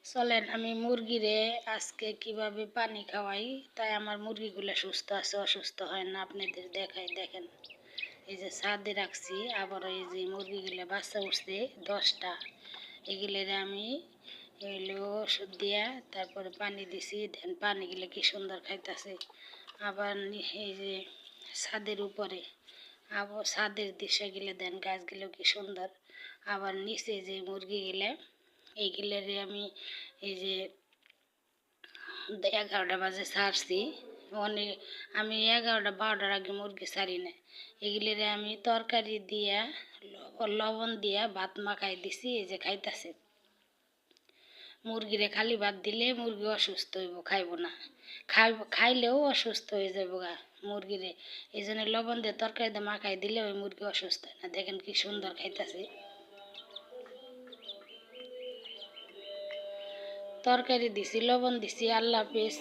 চলেন আমি মুরগিরে আজকে কিভাবে পানি খাওয়াই, তাই আমার মুরগিগুলো সুস্থ আছে, অসুস্থ হয় না। আপনাদের দেখাই, দেখেন এই যে ছাদে রাখছি, আবার এই যে মুরগিগুলো বাচ্চা উঠছে 10টা। এগুলোরে আমি এগুলো ওষুধ দিয়া তারপরে পানি দিছি, দেন পানিগুলো কি সুন্দর খাইতেছে। আবার এই যে ছাদের উপরে, আবার ছাদের দৃশ্য গেলে দেন গাছগুলো কি সুন্দর। আবার নিচে যে মুরগিগুলো, এইগুলারে আমি এই যে 11টা বাজে ছাড়ছি। অনেক আমি 11টা 12টার আগে মুরগি ছাড়ি না। এগুলিরে আমি তরকারি দিয়া লবণ দিয়া ভাত মাখাই দিছি, এই যে খাইতেছে। মুরগিরে খালি ভাত দিলে মুরগি অসুস্থ হইব, খাইব না। খাইলেও অসুস্থ হয়ে যাবো গা মুরগিরে। এই জন্য লবণ দিয়ে তরকারি দিয়ে মাখাই দিলে ওই মুরগি অসুস্থ হয় না। দেখেন কি সুন্দর খাইতেছে। তরকারি দিছি, লবণ দিছি। আল্লাহ হাফেজ।